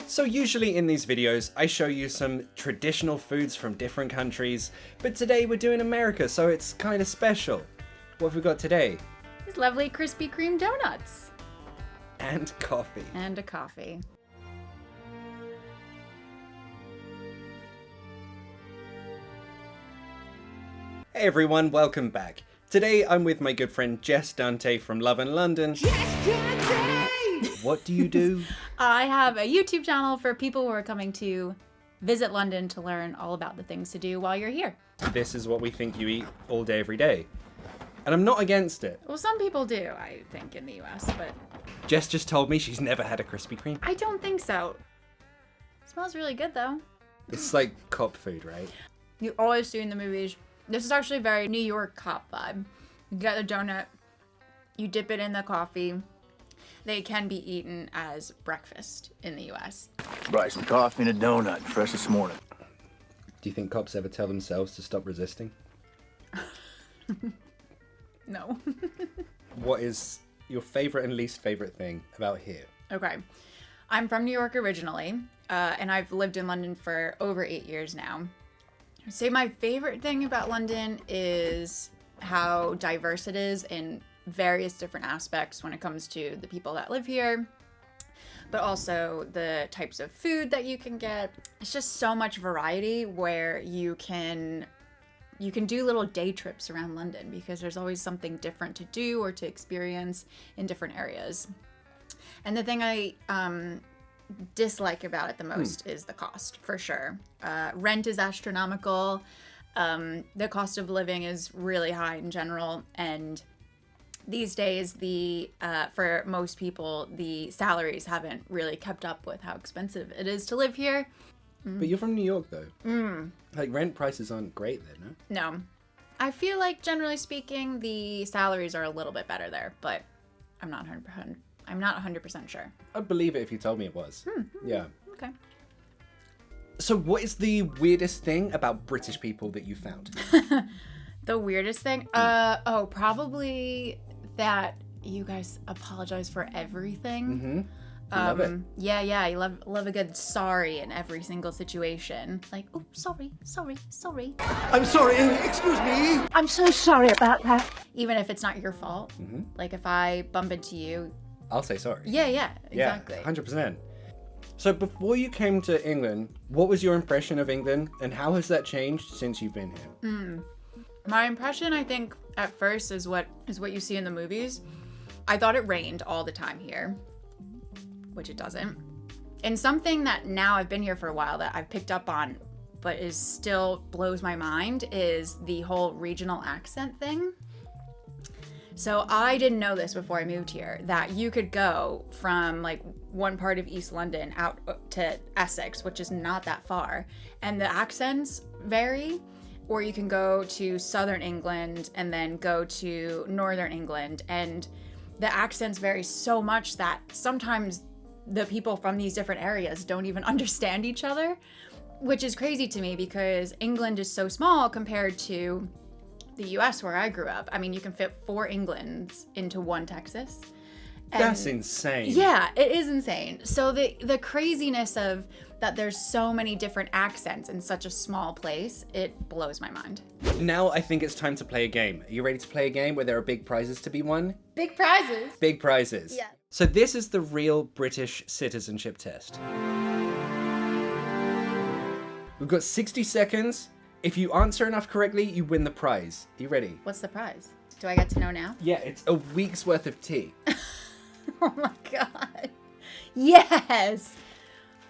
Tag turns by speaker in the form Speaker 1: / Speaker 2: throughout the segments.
Speaker 1: So usually in these videos, I show you some traditional foods from different countries, but today we're doing America, so it's kind of special. What have we got today?
Speaker 2: These lovely Krispy Kreme donuts.
Speaker 1: And coffee.
Speaker 2: And a coffee.
Speaker 1: Hey everyone, welcome back. Today I'm with my good friend Jess Dante from LoveAndLondon's.
Speaker 3: Jess Dante!
Speaker 1: What do you do?
Speaker 2: I have a YouTube channel for people who are coming to visit London to learn all about the things to do while you're here.
Speaker 1: This is what we think you eat all day, every day. And I'm not against it.
Speaker 2: Well, some people do, I think, in the US, but
Speaker 1: Jess just told me she's never had a Krispy Kreme.
Speaker 2: I don't think so. It smells really good, though.
Speaker 1: It's like cop food, right?
Speaker 2: You always see in the movies. This is actually very New York cop vibe. You get the donut, you dip it in the coffee. They can be eaten as breakfast in the US.
Speaker 4: Brought some coffee and a donut, fresh this morning.
Speaker 1: Do you think cops ever tell themselves to stop resisting?
Speaker 2: No.
Speaker 1: What is your favorite and least favorite thing about here?
Speaker 2: Okay. I'm from New York originally, and I've lived in London for over 8 years now. I'd say my favorite thing about London is how diverse it is in various different aspects when it comes to the people that live here, but also the types of food that you can get. It's just so much variety where you can do little day trips around London because there's always something different to do or to experience in different areas. And the thing I dislike about it the most is the cost, for sure. Rent is astronomical. The cost of living is really high in general, and these days, for most people, the salaries haven't really kept up with how expensive it is to live here.
Speaker 1: But you're from New York, though. Like, rent prices aren't great there, no?
Speaker 2: No. I feel like, generally speaking, the salaries are a little bit better there, but I'm not 100% sure.
Speaker 1: I'd believe it if you told me it was. Yeah.
Speaker 2: Okay.
Speaker 1: So what is the weirdest thing about British people that you found?
Speaker 2: The weirdest thing? Probably that you guys apologize for everything.
Speaker 1: Love it.
Speaker 2: Yeah, you love a good sorry in every single situation. Like, oh, sorry.
Speaker 3: I'm sorry, excuse me. I'm so sorry about that.
Speaker 2: Even if it's not your fault. Like if I bump into you.
Speaker 1: I'll say sorry.
Speaker 2: Yeah, exactly.
Speaker 1: Yeah, 100%. So before you came to England, what was your impression of England and how has that changed since you've been here?
Speaker 2: My impression, I think, at first is what you see in the movies. I thought it rained all the time here, which it doesn't. And something that now I've been here for a while that I've picked up on, but is still blows my mind, is the whole regional accent thing. So I didn't know this before I moved here, that you could go from like one part of East London out to Essex, which is not that far, and the accents vary. Or you can go to southern England and then go to northern England, and the accents vary so much that sometimes the people from these different areas don't even understand each other, which is crazy to me because England is so small compared to the US where I grew up. I mean, you can fit 4 Englands into one Texas. And
Speaker 1: That's insane.
Speaker 2: yeah, it is insane. So the craziness of that there's so many different accents in such a small place, it blows my mind.
Speaker 1: Now I think it's time to play a game. Are you ready to play a game where there are big prizes to be won?
Speaker 2: Big prizes.
Speaker 1: Big prizes.
Speaker 2: Yeah.
Speaker 1: So this is the real British Citizenship Test. We've got 60 seconds. If you answer enough correctly, you win the prize. Are you ready?
Speaker 2: What's the prize? Do I get to know now?
Speaker 1: Yeah, it's a week's worth of tea.
Speaker 2: Oh my god. Yes!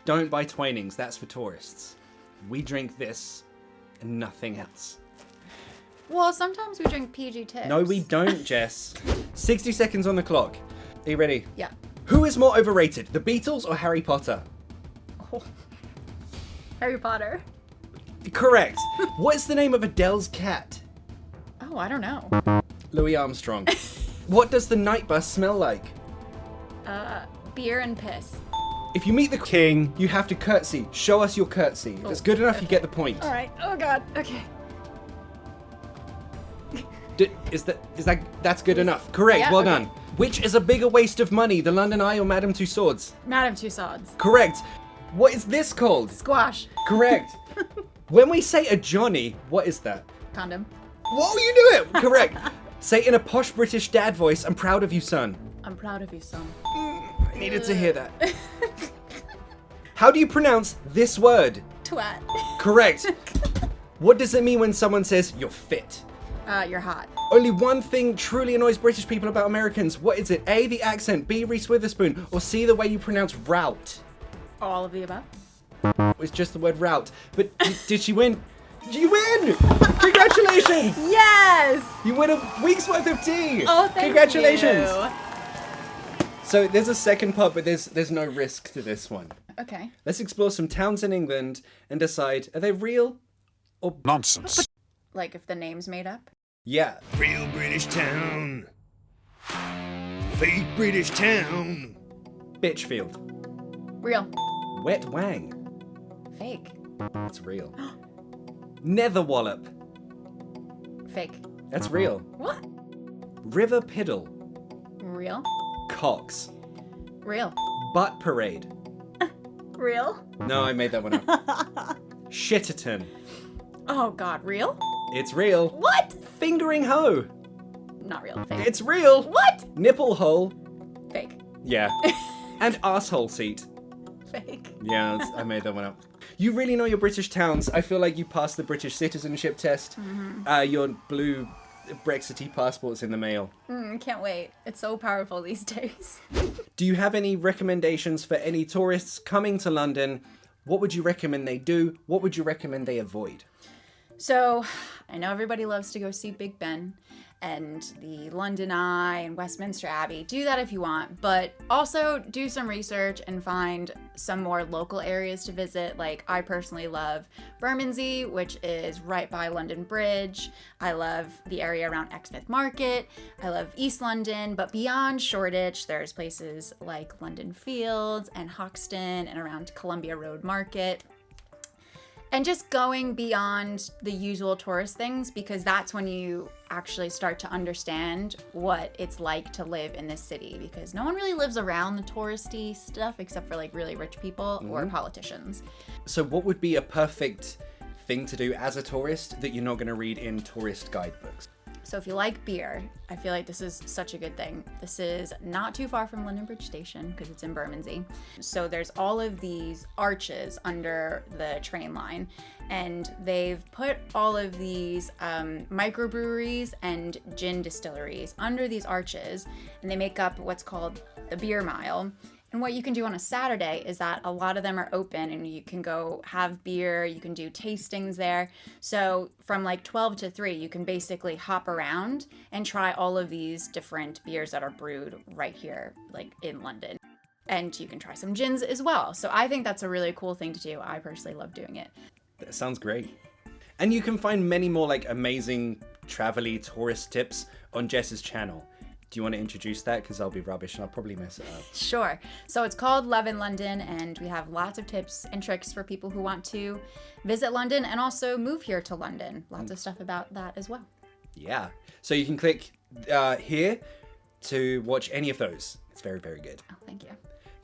Speaker 1: Don't buy Twinings, that's for tourists. We drink this and nothing else.
Speaker 2: Well, sometimes we drink PG tips.
Speaker 1: No, we don't, Jess. 60 seconds on the clock. Are you ready?
Speaker 2: Yeah.
Speaker 1: Who is more overrated, the Beatles or Harry Potter?
Speaker 2: Oh. Harry Potter.
Speaker 1: Correct. What is the name of Adele's cat?
Speaker 2: Oh, I don't know.
Speaker 1: Louis Armstrong. What does the night bus smell like?
Speaker 2: Beer and piss.
Speaker 1: If you meet the king, you have to curtsy. Show us your curtsy. If it's good enough, you get the point.
Speaker 2: All right. Oh god. Okay.
Speaker 1: That's good enough? Correct.
Speaker 2: Yeah,
Speaker 1: well
Speaker 2: okay.
Speaker 1: done. Which is a bigger waste of money, the London Eye or Madame Tussauds?
Speaker 2: Madame Tussauds.
Speaker 1: Correct. What is this called?
Speaker 2: Squash.
Speaker 1: Correct. When we say a Johnny, what is that?
Speaker 2: Condom.
Speaker 1: Whoa, you knew it! Correct. Say in a posh British dad voice, I'm proud of you, son.
Speaker 2: I'm proud of you, son.
Speaker 1: I needed to hear that. How do you pronounce this word?
Speaker 2: Twat.
Speaker 1: Correct. What does it mean when someone says you're fit?
Speaker 2: You're hot.
Speaker 1: Only one thing truly annoys British people about Americans. What is it? A, the accent, B, Reese Witherspoon, or C, the way you pronounce route?
Speaker 2: All of the above.
Speaker 1: It's just the word route. But did she win? You win! Congratulations!
Speaker 2: Yes!
Speaker 1: You win a week's worth of tea!
Speaker 2: Oh, thank
Speaker 1: Congratulations!
Speaker 2: you.
Speaker 1: So there's a second part, but there's no risk to this one.
Speaker 2: Okay.
Speaker 1: Let's explore some towns in England and decide, are they real or
Speaker 5: Nonsense.
Speaker 2: Like if the name's made up?
Speaker 1: yeah?
Speaker 6: Real British town. Fake British town.
Speaker 1: Bitchfield.
Speaker 2: Real.
Speaker 1: Wetwang.
Speaker 2: Fake.
Speaker 1: That's real. Netherwallop.
Speaker 2: Fake.
Speaker 1: That's real.
Speaker 2: What?
Speaker 1: River Piddle.
Speaker 2: Real.
Speaker 1: Cox.
Speaker 2: Real.
Speaker 1: Butt Parade.
Speaker 2: Real.
Speaker 1: No, I made that one up. Shitterton.
Speaker 2: Oh God, real?
Speaker 1: It's real.
Speaker 2: What?
Speaker 1: Fingering hoe.
Speaker 2: Not real. Fake.
Speaker 1: It's real.
Speaker 2: What?
Speaker 1: Nipple hole.
Speaker 2: Fake.
Speaker 1: Yeah. And asshole seat.
Speaker 2: Fake.
Speaker 1: Yeah, I made that one up. You really know your British towns. I feel like you passed the British Citizenship Test. Your blue Brexity passport's in the mail.
Speaker 2: Can't wait. It's so powerful these days.
Speaker 1: Do you have any recommendations for any tourists coming to London? What would you recommend they do? What would you recommend they avoid?
Speaker 2: So, I know everybody loves to go see Big Ben and the London Eye and Westminster Abbey. Do that if you want, but also do some research and find some more local areas to visit. Like, I personally love Bermondsey, which is right by London Bridge. I love the area around Exmouth Market. I love East London, but beyond Shoreditch, there's places like London Fields and Hoxton and around Columbia Road Market. And just going beyond the usual tourist things, because that's when you actually start to understand what it's like to live in this city, because no one really lives around the touristy stuff except for like really rich people or politicians.
Speaker 1: So what would be a perfect thing to do as a tourist that you're not going to read in tourist guidebooks?
Speaker 2: So if you like beer, I feel like this is such a good thing. This is not too far from London Bridge Station because it's in Bermondsey. So there's all of these arches under the train line, and they've put all of these microbreweries and gin distilleries under these arches, and they make up what's called the beer mile. And what you can do on a Saturday is that a lot of them are open and you can go have beer, you can do tastings there. So from like 12 to 3, you can basically hop around and try all of these different beers that are brewed right here, like in London. And you can try some gins as well. So I think that's a really cool thing to do. I personally love doing it.
Speaker 1: That sounds great. And you can find many more like amazing travel-y tourist tips on Jess's channel. Do you want to introduce that? Because I'll be rubbish and I'll probably mess it up.
Speaker 2: Sure. So it's called Love in London, and we have lots of tips and tricks for people who want to visit London and also move here to London. Lots of stuff about that as well.
Speaker 1: Yeah. So you can click here to watch any of those. It's very, very good.
Speaker 2: Oh, thank you.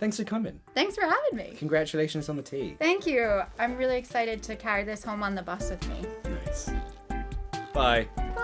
Speaker 1: Thanks for coming.
Speaker 2: Thanks for having me.
Speaker 1: Congratulations on the tea.
Speaker 2: Thank you. I'm really excited to carry this home on the bus with me.
Speaker 1: Nice. Bye.
Speaker 2: Bye.